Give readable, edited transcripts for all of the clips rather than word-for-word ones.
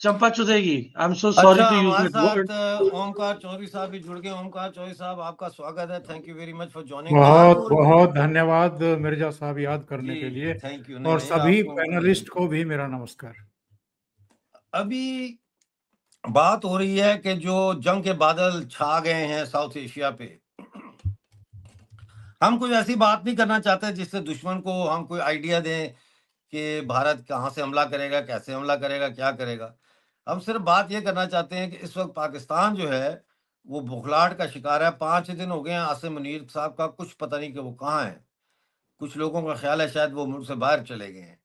चंपा चुदेगी। I am so sorry अच्छा, to use हमारे दैट वर्ड। साथ ओमकार चौधरी साहब भी जुड़ गए। ओमकार चौधरी साहब, आपका स्वागत है। Thank you very much for joining us. बहुत बहुत धन्यवाद मिर्जा साहब याद करने जी, के लिए। Thank you. नहीं और नहीं, सभी आपको पैनलिस्ट को भी मेरा नमस्कार। अभी बात हो रही है कि जो जंग के बादल छा गए हैं साउथ एशिया पे, हम कोई ऐसी बात नहीं करना चाहते जिससे दुश्मन को हम कोई आइडिया दें कि भारत कहाँ से हमला करेगा, कैसे हमला करेगा, क्या करेगा। हम सिर्फ बात ये करना चाहते हैं कि इस वक्त पाकिस्तान जो है वो बुखलाहट का शिकार है। 5 दिन हो गए हैं आसिम मुनीर साहब का, कुछ पता नहीं कि वो कहाँ है। कुछ लोगों का ख्याल है शायद वो मुल्क से बाहर चले गए हैं,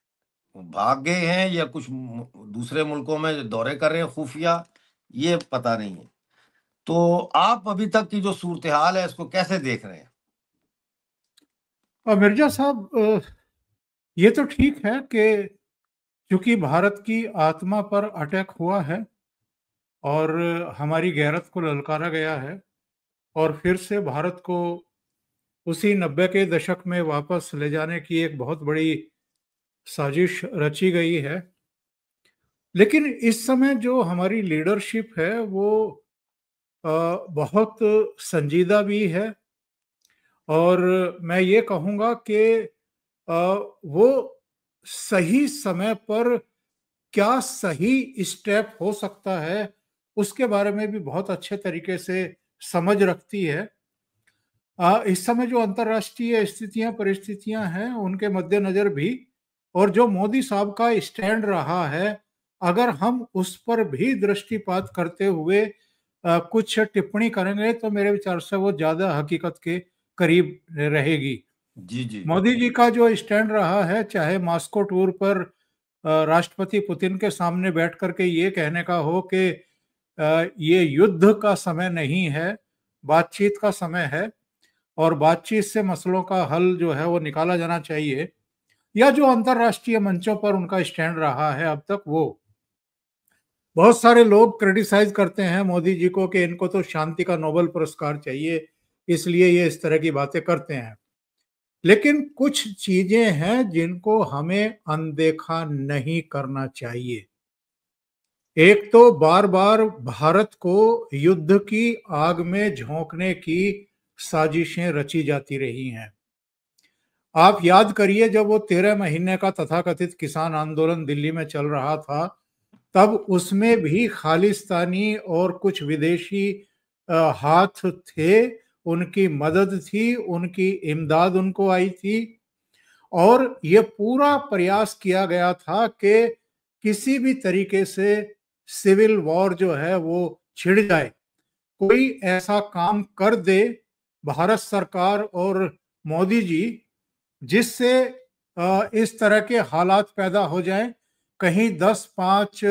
वो भाग गए हैं, या कुछ दूसरे मुल्कों में दौरे कर रहे हैं खुफिया, ये पता नहीं है। तो आप अभी तक की जो सूरत हाल है इसको कैसे देख रहे हैं? मिर्जा साहब, ये तो ठीक है कि चूंकि भारत की आत्मा पर अटैक हुआ है और हमारी गैरत को ललकारा गया है और फिर से भारत को उसी 90 के दशक में वापस ले जाने की एक बहुत बड़ी साजिश रची गई है। लेकिन इस समय जो हमारी लीडरशिप है वो बहुत संजीदा भी है। और मैं ये कहूँगा कि वो सही समय पर क्या सही स्टेप हो सकता है उसके बारे में भी बहुत अच्छे तरीके से समझ रखती है। इस समय जो अंतर्राष्ट्रीय स्थितियां परिस्थितियां हैं उनके मद्देनजर भी, और जो मोदी साहब का स्टैंड रहा है, अगर हम उस पर भी दृष्टिपात करते हुए कुछ टिप्पणी करेंगे तो मेरे विचार से वो ज्यादा हकीकत के करीब रहेगी। जी जी। मोदी जी का जो स्टैंड रहा है, चाहे मॉस्को टूर पर राष्ट्रपति पुतिन के सामने बैठ करके ये कहने का हो कि ये युद्ध का समय नहीं है, बातचीत का समय है और बातचीत से मसलों का हल जो है वो निकाला जाना चाहिए, या जो अंतर्राष्ट्रीय मंचों पर उनका स्टैंड रहा है अब तक, वो बहुत सारे लोग क्रिटिसाइज करते हैं मोदी जी को कि इनको तो शांति का नोबेल पुरस्कार चाहिए, इसलिए ये इस तरह की बातें करते हैं। लेकिन कुछ चीजें हैं जिनको हमें अनदेखा नहीं करना चाहिए। एक तो बार बार भारत को युद्ध की आग में झोंकने की साजिशें रची जाती रही हैं। आप याद करिए, जब वो 13 महीने का तथाकथित किसान आंदोलन दिल्ली में चल रहा था, तब उसमें भी खालिस्तानी और कुछ विदेशी हाथ थे, उनकी मदद थी, उनकी इमदाद उनको आई थी। और ये पूरा प्रयास किया गया था कि किसी भी तरीके से सिविल वॉर जो है वो छिड़ जाए, कोई ऐसा काम कर दे भारत सरकार और मोदी जी जिससे इस तरह के हालात पैदा हो जाएं, कहीं 10, 5,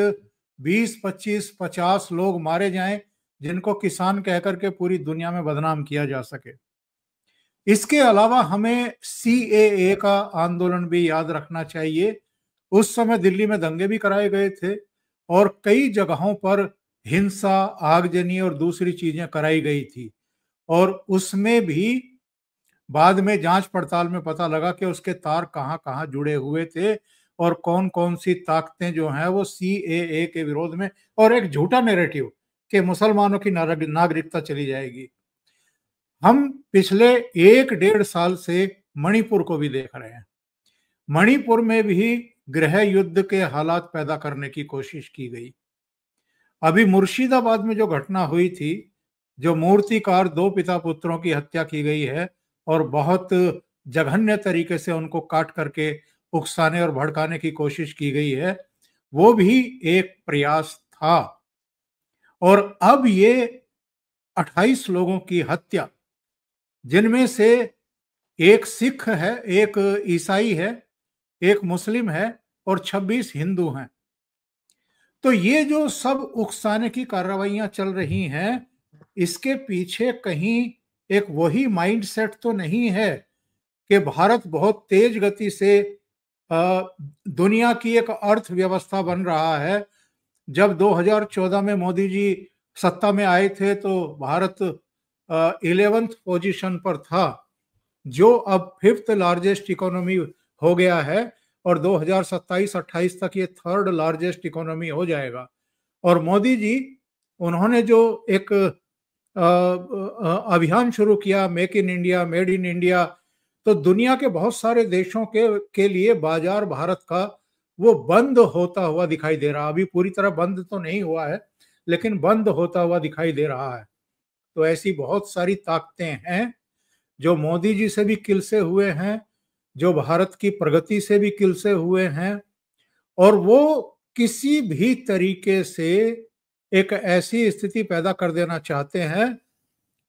20, 25, 50 लोग मारे जाएं जिनको किसान कहकर के पूरी दुनिया में बदनाम किया जा सके। इसके अलावा हमें CAA का आंदोलन भी याद रखना चाहिए। उस समय दिल्ली में दंगे भी कराए गए थे और कई जगहों पर हिंसा, आगजनी और दूसरी चीजें कराई गई थी, और उसमें भी बाद में जांच पड़ताल में पता लगा कि उसके तार कहां कहां जुड़े हुए थे और कौन कौन सी ताकतें जो हैं वो CAA के विरोध में, और एक झूठा नैरेटिव कि मुसलमानों की नागरिकता चली जाएगी। हम पिछले 1-1.5 साल से मणिपुर को भी देख रहे हैं। मणिपुर में भी गृह युद्ध के हालात पैदा करने की कोशिश की गई। अभी मुर्शिदाबाद में जो घटना हुई थी, जो मूर्तिकार 2 पिता पुत्रों की हत्या की गई है और बहुत जघन्य तरीके से उनको काट करके उकसाने और भड़काने की कोशिश की गई है, वो भी एक प्रयास था। और अब ये 28 लोगों की हत्या, जिनमें से एक सिख है, एक ईसाई है, एक मुस्लिम है और 26 हिंदू हैं। तो ये जो सब उकसाने की कार्रवाइयां चल रही हैं, इसके पीछे कहीं एक वही माइंडसेट तो नहीं है कि भारत बहुत तेज गति से दुनिया की एक अर्थव्यवस्था बन रहा है। जब 2014 में मोदी जी सत्ता में आए थे तो भारत 11th पोजीशन पर था, जो अब 5th लार्जेस्ट इकोनॉमी हो गया है और 2027-28 तक ये 3rd लार्जेस्ट इकोनॉमी हो जाएगा। और मोदी जी, उन्होंने जो एक अभियान शुरू किया, make in India, made in India, तो दुनिया के बहुत सारे देशों के लिए बाजार भारत का वो बंद होता हुआ दिखाई दे रहा। अभी पूरी तरह बंद तो नहीं हुआ है, लेकिन बंद होता हुआ दिखाई दे रहा है। तो ऐसी बहुत सारी ताकतें हैं जो मोदी जी से भी किलसे हुए हैं, जो भारत की प्रगति से भी किलसे हुए हैं, और वो किसी भी तरीके से एक ऐसी स्थिति पैदा कर देना चाहते हैं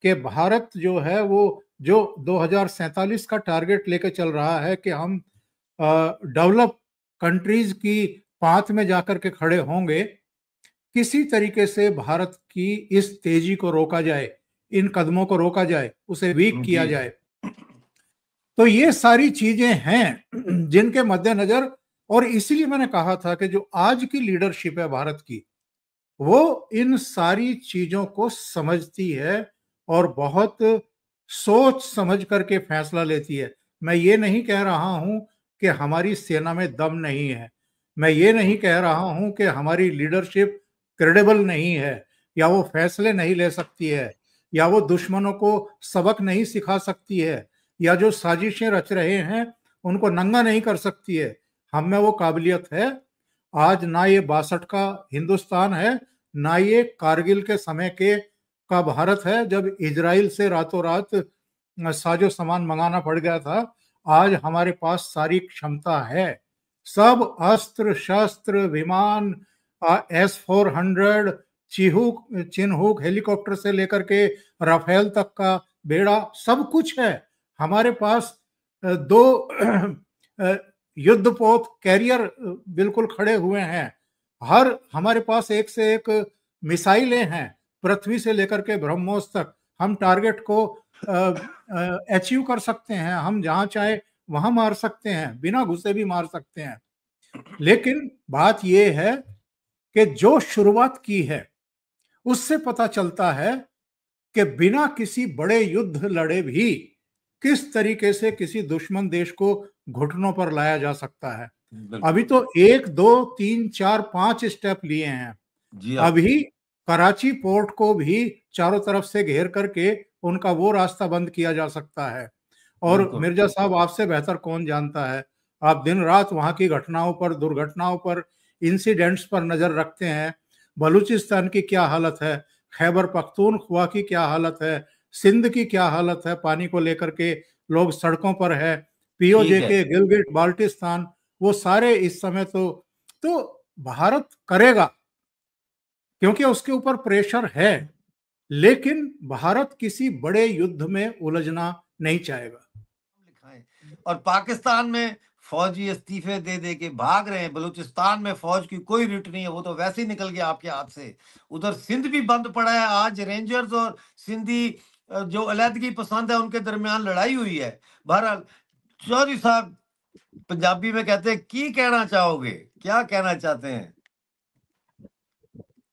कि भारत जो है वो जो 2047 का टारगेट लेके चल रहा है कि हम डेवलप कंट्रीज की पांत में जाकर के खड़े होंगे, किसी तरीके से भारत की इस तेजी को रोका जाए, इन कदमों को रोका जाए, उसे वीक किया जी। जाए। तो ये सारी चीजें हैं जिनके मद्देनजर, और इसीलिए मैंने कहा था कि जो आज की लीडरशिप है भारत की, वो इन सारी चीजों को समझती है और बहुत सोच समझ करके फैसला लेती है। मैं ये नहीं कह रहा हूं कि हमारी सेना में दम नहीं है, मैं ये नहीं कह रहा हूं कि हमारी लीडरशिप क्रेडिबल नहीं है, या वो फैसले नहीं ले सकती है, या वो दुश्मनों को सबक नहीं सिखा सकती है, या जो साजिशें रच रहे हैं उनको नंगा नहीं कर सकती है। हम में वो काबिलियत है। आज ना ये 62 का हिंदुस्तान है, ना ये कारगिल के समय का भारत है जब इजराइल से रातों रात साजो सामान मंगाना पड़ गया था। आज हमारे पास सारी क्षमता है, सब अस्त्र शस्त्र, विमान, S-400, चिनूक हेलीकॉप्टर से लेकर के राफेल तक का बेड़ा, सब कुछ है हमारे पास। दो युद्धपोत कैरियर बिल्कुल खड़े हुए हैं। हमारे पास एक से एक मिसाइलें हैं, पृथ्वी से लेकर के ब्रह्मोस तक। हम टारगेट को अचीव कर सकते हैं, हम जहां चाहे वहां मार सकते हैं, बिना घुसे भी मार सकते हैं। लेकिन बात यह है कि जो शुरुआत की है उससे पता चलता है कि बिना किसी बड़े युद्ध लड़े भी किस तरीके से किसी दुश्मन देश को घुटनों पर लाया जा सकता है। अभी तो 1, 2, 3, 4, 5 स्टेप लिए हैं। अभी कराची पोर्ट को भी चारों तरफ से घेर करके उनका वो रास्ता बंद किया जा सकता है। और मिर्जा साहब, आपसे बेहतर कौन जानता है, आप दिन रात वहां की घटनाओं पर, दुर्घटनाओं पर, इंसिडेंट्स पर नजर रखते हैं। बलूचिस्तान की क्या हालत है, खैबर पख्तूनख्वा की क्या हालत है, सिंध की क्या हालत है, पानी को लेकर के लोग सड़कों पर है, POJ के गिलगिट बाल्टिस्तान, वो सारे इस समय तो भारत करेगा क्योंकि उसके ऊपर प्रेशर है, लेकिन भारत किसी बड़े युद्ध में उलझना नहीं चाहेगा। और पाकिस्तान में फौजी इस्तीफे दे दे के भाग रहे हैं, बलूचिस्तान में फौज की कोई रिट नहीं है, वो तो वैसे ही निकल गया आपके हाथ से। उधर सिंध भी बंद पड़ा है। आज रेंजर्स और सिंधी जो अलहदगी पसंद है उनके दरमियान लड़ाई हुई है। बहरहाल चौधरी साहब पंजाबी में कहते हैं की कहना चाहोगे, क्या कहना चाहते हैं?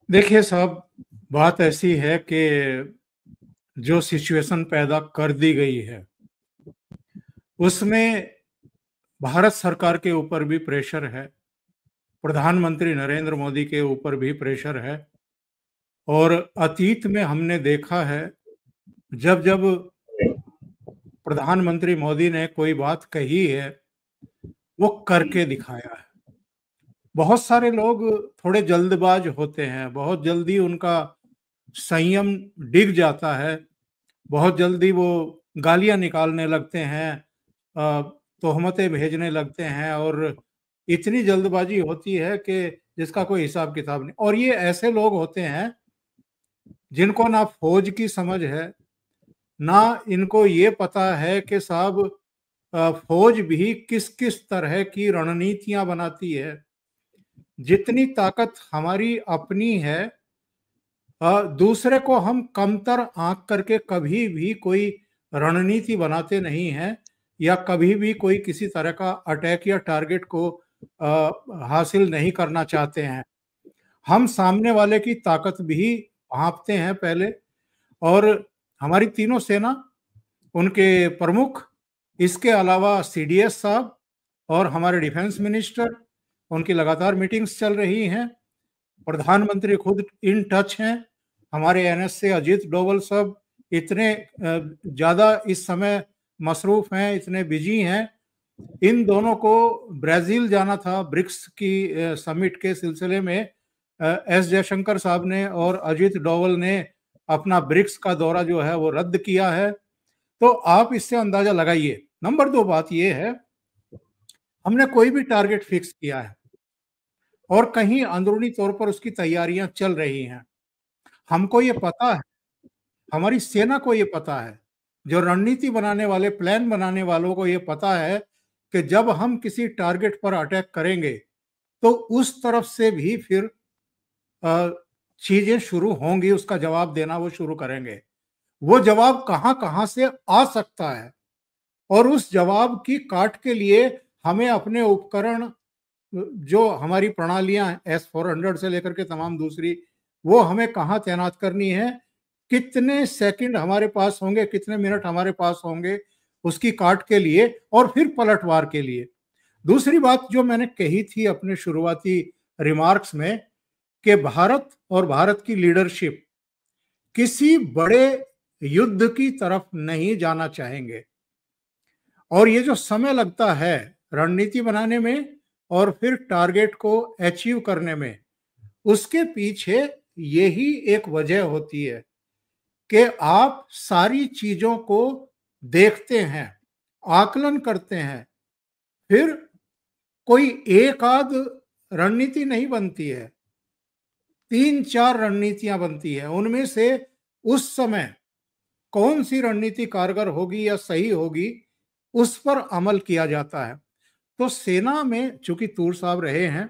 देखिए साहब, बात ऐसी है कि जो सिचुएशन पैदा कर दी गई है उसमें भारत सरकार के ऊपर भी प्रेशर है, प्रधानमंत्री नरेंद्र मोदी के ऊपर भी प्रेशर है। और अतीत में हमने देखा है जब जब प्रधानमंत्री मोदी ने कोई बात कही है वो करके दिखाया है। बहुत सारे लोग थोड़े जल्दबाज होते हैं, बहुत जल्दी उनका संयम डिग जाता है, बहुत जल्दी वो गालियां निकालने लगते हैं, तोहमतें भेजने लगते हैं, और इतनी जल्दबाजी होती है कि जिसका कोई हिसाब किताब नहीं। और ये ऐसे लोग होते हैं जिनको ना फौज की समझ है, ना इनको ये पता है कि साहब फौज भी किस किस तरह की रणनीतियां बनाती है। जितनी ताकत हमारी अपनी है, दूसरे को हम कमतर आंक करके कभी भी कोई रणनीति बनाते नहीं हैं, या कभी भी कोई किसी तरह का अटैक या टारगेट को हासिल नहीं करना चाहते हैं। हम सामने वाले की ताकत भी भांपते हैं पहले, और हमारी तीनों सेना, उनके प्रमुख, इसके अलावा CDS साहब और हमारे डिफेंस मिनिस्टर, उनकी लगातार मीटिंग्स चल रही हैं। प्रधानमंत्री खुद इन टच हैं, हमारे एनएसए अजीत डोभाल सब इतने ज्यादा इस समय मसरूफ हैं, इतने बिजी हैं। इन दोनों को ब्राजील जाना था ब्रिक्स की समिट के सिलसिले में। एस जयशंकर साहब ने और अजीत डोभाल ने अपना ब्रिक्स का दौरा जो है वो रद्द किया है। तो आप इससे अंदाजा लगाइए। नंबर 2 बात ये है, हमने कोई भी टारगेट फिक्स किया है और कहीं अंदरूनी तौर पर उसकी तैयारियां चल रही हैं। हमको ये पता है, हमारी सेना को ये पता है, जो रणनीति बनाने वाले, प्लान बनाने वालों को ये पता है कि जब हम किसी टारगेट पर अटैक करेंगे तो उस तरफ से भी फिर चीजें शुरू होंगी, उसका जवाब देना वो शुरू करेंगे। वो जवाब कहां कहां से आ सकता है और उस जवाब की काट के लिए हमें अपने उपकरण, जो हमारी प्रणालियां S-400 से लेकर के तमाम दूसरी, वो हमें कहां तैनात करनी है, कितने सेकंड हमारे पास होंगे, कितने मिनट हमारे पास होंगे उसकी काट के लिए और फिर पलटवार के लिए। दूसरी बात जो मैंने कही थी अपने शुरुआती रिमार्क्स में कि भारत और भारत की लीडरशिप किसी बड़े युद्ध की तरफ नहीं जाना चाहेंगे और ये जो समय लगता है रणनीति बनाने में और फिर टारगेट को अचीव करने में, उसके पीछे यही एक वजह होती है कि आप सारी चीजों को देखते हैं, आकलन करते हैं, फिर कोई एक आध रणनीति नहीं बनती है, 3-4 रणनीतियां बनती है। उनमें से उस समय कौन सी रणनीति कारगर होगी या सही होगी, उस पर अमल किया जाता है। तो सेना में चूंकि तूर साहब रहे हैं,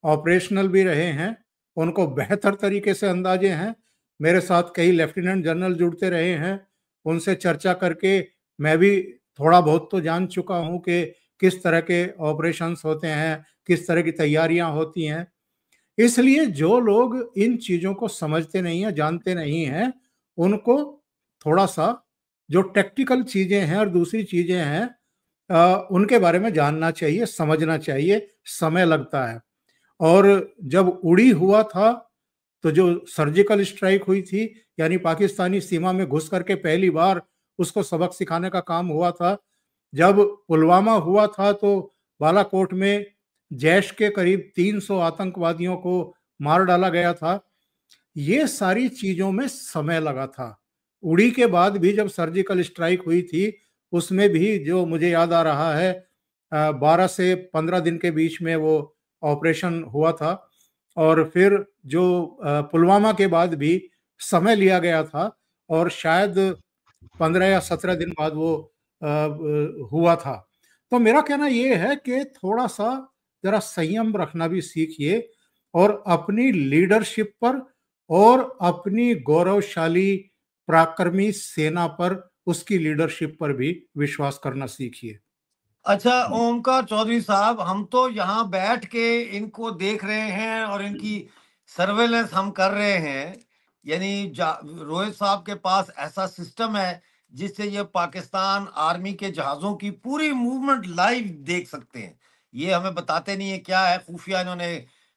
ऑपरेशनल भी रहे हैं, उनको बेहतर तरीके से अंदाजे हैं। मेरे साथ कई लेफ्टिनेंट जनरल जुड़ते रहे हैं, उनसे चर्चा करके मैं भी थोड़ा बहुत तो जान चुका हूं कि किस तरह के ऑपरेशंस होते हैं, किस तरह की तैयारियां होती हैं। इसलिए जो लोग इन चीजों को समझते नहीं है, जानते नहीं हैं, उनको थोड़ा सा जो टेक्निकल चीजें हैं और दूसरी चीजें हैं उनके बारे में जानना चाहिए, समझना चाहिए। समय लगता है। और जब उड़ी हुआ था तो जो सर्जिकल स्ट्राइक हुई थी, यानी पाकिस्तानी सीमा में घुस करके पहली बार उसको सबक सिखाने का काम हुआ था। जब पुलवामा हुआ था तो बालाकोट में जैश के करीब 300 आतंकवादियों को मार डाला गया था। ये सारी चीजों में समय लगा था। उड़ी के बाद भी जब सर्जिकल स्ट्राइक हुई थी, उसमें भी जो मुझे याद आ रहा है 12 से 15 दिन के बीच में वो ऑपरेशन हुआ था। और फिर जो पुलवामा के बाद भी समय लिया गया था और शायद 15 या 17 दिन बाद वो हुआ था। तो मेरा कहना ये है कि थोड़ा सा जरा संयम रखना भी सीखिए और अपनी लीडरशिप पर और अपनी गौरवशाली पराक्रमी सेना पर, उसकी लीडरशिप पर भी विश्वास करना सीखिए। अच्छा ओमकार चौधरी साहब, हम तो यहाँ बैठ के इनको देख रहे हैं और इनकी सर्वेलेंस हम कर रहे हैं। यानी रोहित साहब के पास ऐसा सिस्टम है जिससे ये पाकिस्तान आर्मी के जहाजों की पूरी मूवमेंट लाइव देख सकते हैं। ये हमें बताते नहीं है क्या है, खुफिया इन्होंने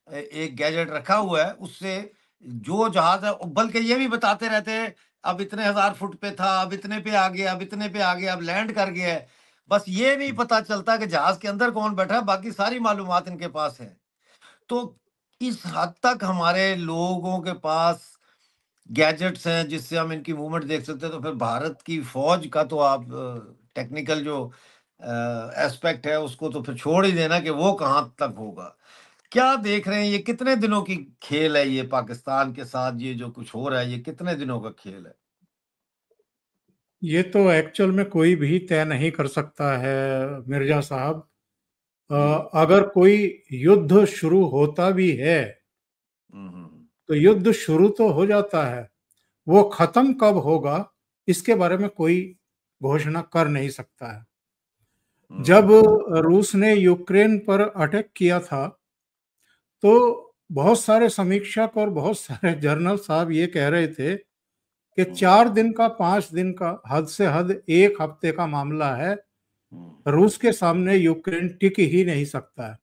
एक गैजेट रखा हुआ है, उससे जो जहाज है, बल्कि ये भी बताते रहते हैं अब इतने 1000 फुट पे था, अब इतने पे आ गया, अब इतने पे आ गया, अब लैंड कर गया है। बस ये नहीं पता चलता कि जहाज के अंदर कौन बैठा है, बाकी सारी मालूमात इनके पास है। तो इस हद तक हमारे लोगों के पास गैजेट्स हैं जिससे हम इनकी मूवमेंट देख सकते हैं। तो फिर भारत की फौज का तो आप टेक्निकल जो एस्पेक्ट है उसको तो फिर छोड़ ही देना कि वो कहां तक होगा। क्या देख रहे हैं, ये कितने दिनों की खेल है ये पाकिस्तान के साथ, ये जो कुछ हो रहा है ये कितने दिनों का खेल है? ये तो एक्चुअल में कोई भी तय नहीं कर सकता है मिर्जा साहब। अगर कोई युद्ध शुरू होता भी है तो युद्ध शुरू तो हो जाता है, वो खत्म कब होगा इसके बारे में कोई घोषणा कर नहीं सकता है। जब रूस ने यूक्रेन पर अटैक किया था तो बहुत सारे समीक्षक और बहुत सारे जर्नल साहब ये कह रहे थे कि 4 दिन का, 5 दिन का, हद से हद 1 हफ्ते का मामला है। रूस के सामने यूक्रेन टिक ही नहीं सकता है।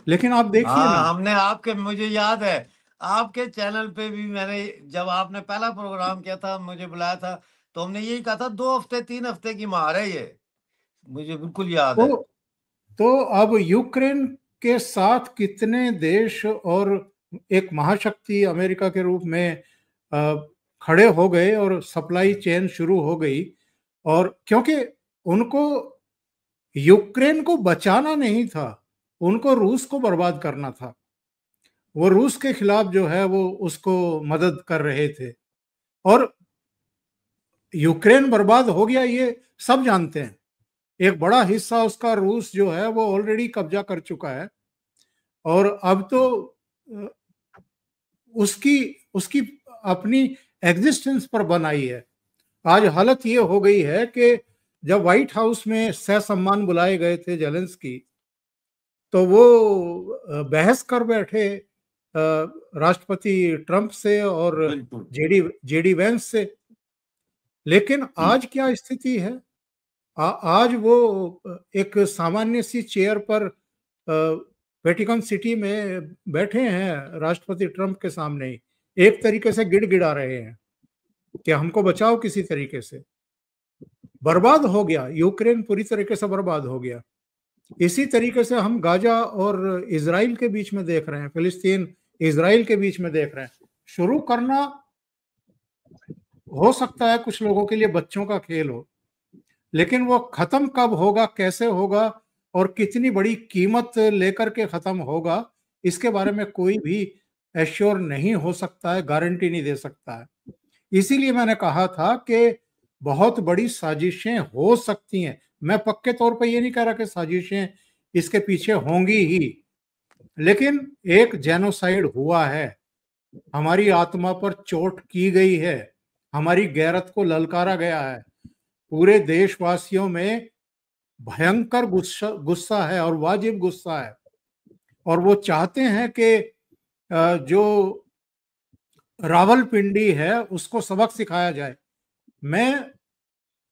लेकिन आप देखिए ना, हाँ, हमने आपके, मुझे याद है आपके चैनल पे भी मैंने, जब आपने पहला प्रोग्राम किया था, मुझे बुलाया था, तो हमने यही कहा था 2 हफ्ते 3 हफ्ते की मार है ये, मुझे बिल्कुल याद तो है। तो अब यूक्रेन के साथ कितने देश और एक महाशक्ति अमेरिका के रूप में अ, खड़े हो गए और सप्लाई चेन शुरू हो गई। और क्योंकि उनको यूक्रेन को बचाना नहीं था, उनको रूस को बर्बाद करना था। वो रूस के खिलाफ जो है वो उसको मदद कर रहे थे, और यूक्रेन बर्बाद हो गया ये सब जानते हैं। एक बड़ा हिस्सा उसका रूस जो है वो ऑलरेडी कब्जा कर चुका है, और अब तो अ, उसकी उसकी अपनी एग्जिस्टेंस पर बनाई है। आज हालत ये हो गई है कि जब व्हाइट हाउस में सह सम्मान बुलाए गए थे जेलेंस्की, तो वो बहस कर बैठे राष्ट्रपति ट्रंप से और बिल्कुल। जेडी वेंस से। लेकिन आज क्या स्थिति है? आज वो एक सामान्य सी चेयर पर वेटिकन सिटी में बैठे हैं राष्ट्रपति ट्रंप के सामने ही, एक तरीके से गिड़गिड़ा रहे हैं कि हमको बचाओ किसी तरीके से। बर्बाद हो गया यूक्रेन, पूरी तरीके से बर्बाद हो गया। इसी तरीके से हम गाजा और इजराइल के बीच में देख रहे हैं, फिलिस्तीन इजराइल के बीच में देख रहे हैं। शुरू करना हो सकता है कुछ लोगों के लिए बच्चों का खेल हो, लेकिन वो खत्म कब होगा, कैसे होगा और कितनी बड़ी कीमत लेकर के खत्म होगा, इसके बारे में कोई भी एश्योर नहीं हो सकता है, गारंटी नहीं दे सकता है। इसीलिए मैंने कहा था कि बहुत बड़ी साजिशें हो सकती हैं। मैं पक्के तौर पर ये नहीं कह रहा कि साजिशें इसके पीछे होंगी ही, लेकिन एक जेनोसाइड हुआ है, हमारी आत्मा पर चोट की गई है, हमारी गैरत को ललकारा गया है। पूरे देशवासियों में भयंकर गुस्सा गुस्सा है और वाजिब गुस्सा है, और वो चाहते हैं कि जो रावलपिंडी है उसको सबक सिखाया जाए। मैं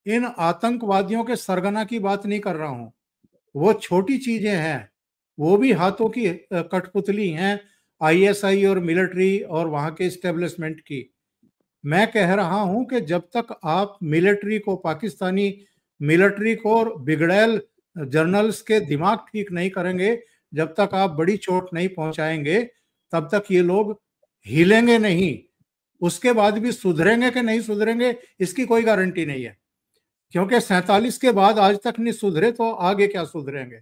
इन आतंकवादियों के सरगना की बात नहीं कर रहा हूं, वो छोटी चीजें हैं, वो भी हाथों की कठपुतली हैं आईएसआई और मिलिट्री और वहां के इस्टेब्लिशमेंट की। मैं कह रहा हूं कि जब तक आप मिलिट्री को, पाकिस्तानी मिलिट्री को और बिगड़ैल जर्नल्स के दिमाग ठीक नहीं करेंगे, जब तक आप बड़ी चोट नहीं पहुंचाएंगे, तब तक ये लोग हिलेंगे नहीं। उसके बाद भी सुधरेंगे कि नहीं सुधरेंगे इसकी कोई गारंटी नहीं है, क्योंकि 47 के बाद आज तक नहीं सुधरे तो आगे क्या सुधरेंगे।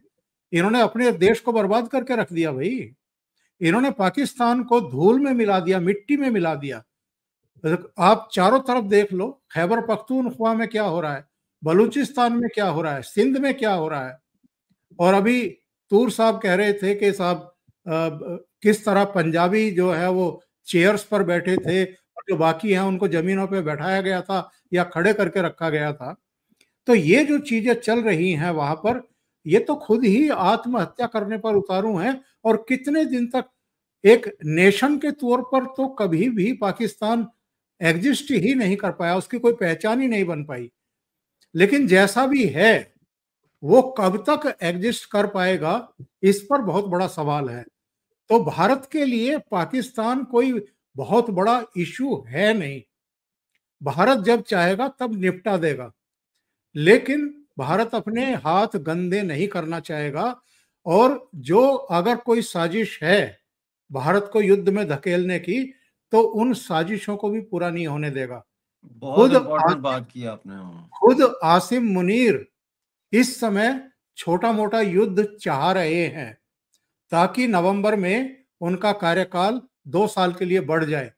इन्होंने अपने देश को बर्बाद करके रख दिया भाई। इन्होंने पाकिस्तान को धूल में मिला दिया, मिट्टी में मिला दिया। आप चारों तरफ देख लो, खैबर पख्तूनख्वा में क्या हो रहा है, बलूचिस्तान में क्या हो रहा है, सिंध में क्या हो रहा है। और अभी तूर साहब कह रहे थे कि साहब किस तरह पंजाबी जो है वो चेयर्स पर बैठे थे और जो बाकी हैं उनको जमीनों पे बैठाया गया था या खड़े करके रखा गया था। तो ये जो चीजें चल रही हैं वहां पर, ये तो खुद ही आत्महत्या करने पर उतारू हैं। और कितने दिन तक, एक नेशन के तौर पर तो कभी भी पाकिस्तान एग्जिस्ट ही नहीं कर पाया, उसकी कोई पहचान ही नहीं बन पाई। लेकिन जैसा भी है वो कब तक एग्जिस्ट कर पाएगा, इस पर बहुत बड़ा सवाल है। तो भारत के लिए पाकिस्तान कोई बहुत बड़ा इशू है नहीं। भारत जब चाहेगा तब निपटा देगा, लेकिन भारत अपने हाथ गंदे नहीं करना चाहेगा। और जो अगर कोई साजिश है भारत को युद्ध में धकेलने की, तो उन साजिशों को भी पूरा नहीं होने देगा। बहुत खुद इंपॉर्टेंट बात की आपने। खुद आसिम मुनीर इस समय छोटा मोटा युद्ध चाह रहे हैं ताकि नवंबर में उनका कार्यकाल 2 साल के लिए बढ़ जाए।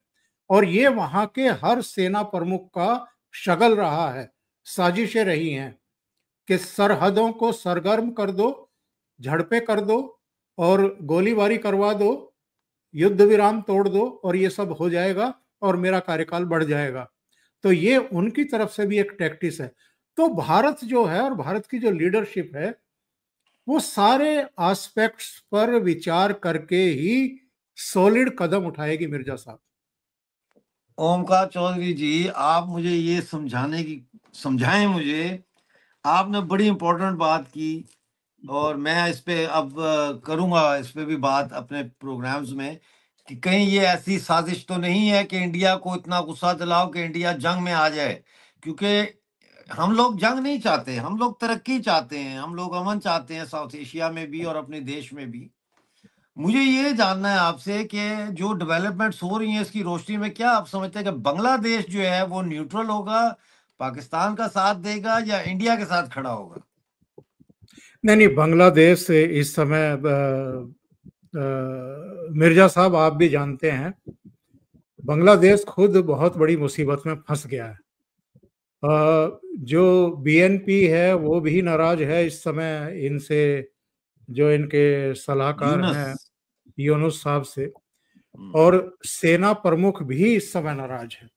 और ये वहां के हर सेना प्रमुख का शगल रहा है, साजिशें रही हैं कि सरहदों को सरगर्म कर दो, झड़पें कर दो और गोलीबारी करवा दो, युद्ध विराम तोड़ दो और ये सब हो जाएगा और मेरा कार्यकाल बढ़ जाएगा। तो ये उनकी तरफ से भी एक टैक्टिस है। तो भारत जो है और भारत की जो लीडरशिप है वो सारे एस्पेक्ट्स पर विचार करके ही सॉलिड कदम उठाएगी। मिर्जा साहब, ओमकार चौधरी जी, आप मुझे ये समझाएं मुझे, आपने बड़ी इंपॉर्टेंट बात की और मैं इस पे अब करूंगा इस पे भी बात अपने प्रोग्राम्स में कि कहीं ये ऐसी साजिश तो नहीं है कि इंडिया को इतना गुस्सा दिलाओ कि इंडिया जंग में आ जाए, क्योंकि हम लोग जंग नहीं चाहते, हम लोग तरक्की चाहते हैं, हम लोग अमन चाहते हैं साउथ एशिया में भी और अपने देश में भी। मुझे ये जानना है आपसे कि जो डेवलपमेंट्स हो रही हैं इसकी रोशनी में क्या आप समझते हैं कि बांग्लादेश जो है वो न्यूट्रल होगा, पाकिस्तान का साथ देगा या इंडिया के साथ खड़ा होगा? नहीं नहीं, बांग्लादेश इस समय मिर्जा साहब आप भी जानते हैं, बांग्लादेश खुद बहुत बड़ी मुसीबत में फंस गया है। जो बीएनपी है वो भी नाराज है इस समय इनसे, जो इनके सलाहकार यूनस। हैं यूनुस साहब से, हम्म, और सेना प्रमुख भी इस समय नाराज है।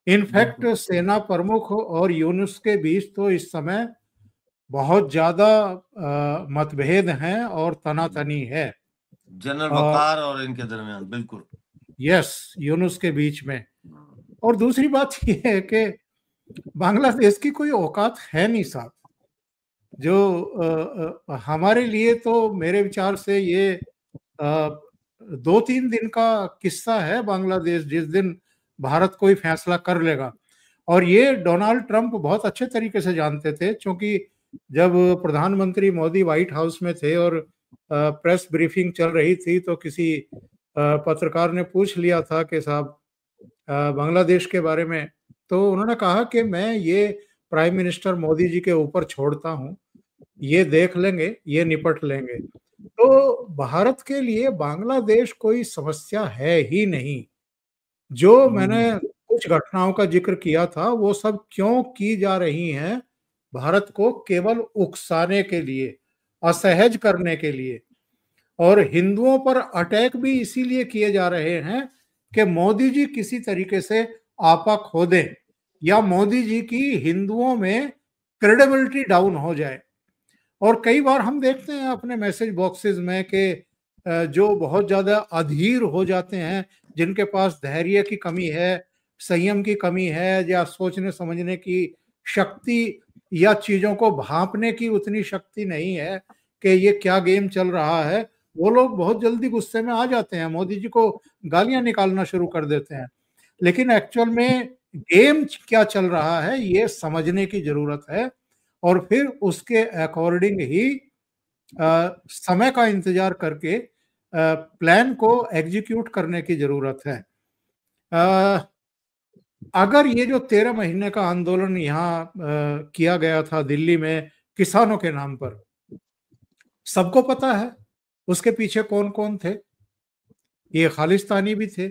इनफैक्ट बिल्कुल। सेना प्रमुख और यूनुस के बीच तो इस समय बहुत ज्यादा मतभेद हैं और तनातनी है। जनरल वकार और इनके दरमियान, बिल्कुल। यस, यूनुस के बीच में। और दूसरी बात यह है कि बांग्लादेश की कोई औकात है नहीं साहब। जो हमारे लिए तो मेरे विचार से ये 2-3 दिन का किस्सा है बांग्लादेश, जिस दिन भारत कोई फैसला कर लेगा। और ये डोनाल्ड ट्रंप बहुत अच्छे तरीके से जानते थे, क्योंकि जब प्रधानमंत्री मोदी व्हाइट हाउस में थे और प्रेस ब्रीफिंग चल रही थी तो किसी पत्रकार ने पूछ लिया था कि साहब बांग्लादेश के बारे में, तो उन्होंने कहा कि मैं ये प्राइम मिनिस्टर मोदी जी के ऊपर छोड़ता हूँ, ये देख लेंगे, ये निपट लेंगे। तो भारत के लिए बांग्लादेश कोई समस्या है ही नहीं। जो मैंने कुछ घटनाओं का जिक्र किया था वो सब क्यों की जा रही हैं, भारत को केवल उकसाने के लिए, असहज करने के लिए। और हिंदुओं पर अटैक भी इसीलिए किए जा रहे हैं कि मोदी जी किसी तरीके से आपा खो दें या मोदी जी की हिंदुओं में क्रेडिबिलिटी डाउन हो जाए। और कई बार हम देखते हैं अपने मैसेज बॉक्सेस में कि जो बहुत ज्यादा अधीर हो जाते हैं, जिनके पास धैर्य की कमी है, संयम की कमी है, या सोचने समझने की शक्ति या चीजों को भांपने की उतनी शक्ति नहीं है कि ये क्या गेम चल रहा है, वो लोग बहुत जल्दी गुस्से में आ जाते हैं, मोदी जी को गालियां निकालना शुरू कर देते हैं। लेकिन एक्चुअल में गेम क्या चल रहा है ये समझने की जरूरत है, और फिर उसके अकॉर्डिंग ही समय का इंतजार करके प्लान को एग्जीक्यूट करने की जरूरत है। अगर ये जो 13 महीने का आंदोलन यहाँ किया गया था दिल्ली में किसानों के नाम पर, सबको पता है उसके पीछे कौन कौन थे। ये खालिस्तानी भी थे,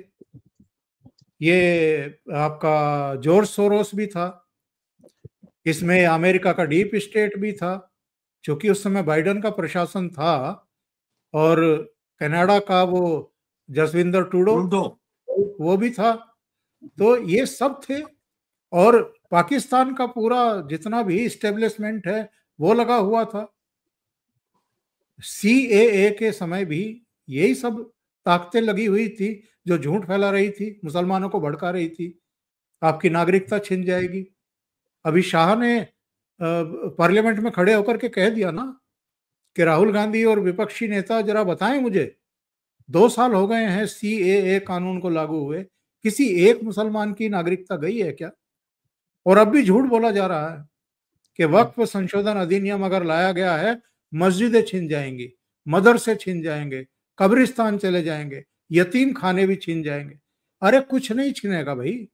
ये आपका जॉर्ज सोरोस भी था, इसमें अमेरिका का डीप स्टेट भी था, क्योंकि उस समय बाइडेन का प्रशासन था, और कनाडा का वो जसविंदर टूडो वो भी था। तो ये सब थे, और पाकिस्तान का पूरा जितना भी इस्टेब्लिशमेंट है वो लगा हुआ था। सीएए के समय भी यही सब ताकतें लगी हुई थी जो झूठ फैला रही थी, मुसलमानों को भड़का रही थी, आपकी नागरिकता छिन जाएगी। अभी शाह ने पार्लियामेंट में खड़े होकर के कह दिया ना कि राहुल गांधी और विपक्षी नेता जरा बताएं मुझे, 2 साल हो गए हैं सीएए कानून को लागू हुए, किसी एक मुसलमान की नागरिकता गई है क्या? और अब भी झूठ बोला जा रहा है कि वक्फ संशोधन अधिनियम अगर लाया गया है, मस्जिदें छिन जाएंगी, मदरसे छिन जाएंगे, कब्रिस्तान चले जाएंगे, यतीम खाने भी छिन जाएंगे। अरे कुछ नहीं छिनेगा भाई।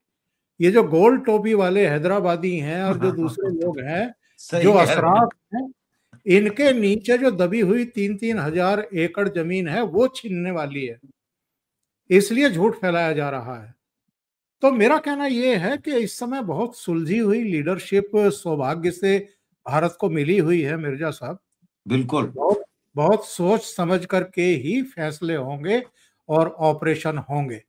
ये जो गोल टोपी वाले हैदराबादी हैं और जो दूसरे लोग हैं, जो सही कह रहे हैं। असराफ हैं, इनके नीचे जो दबी हुई 3-3 हजार एकड़ जमीन है वो छीनने वाली है, इसलिए झूठ फैलाया जा रहा है। तो मेरा कहना यह है कि इस समय बहुत सुलझी हुई लीडरशिप सौभाग्य से भारत को मिली हुई है मिर्जा साहब। बिल्कुल। बहुत बहुत सोच समझ करके ही फैसले होंगे और ऑपरेशन होंगे।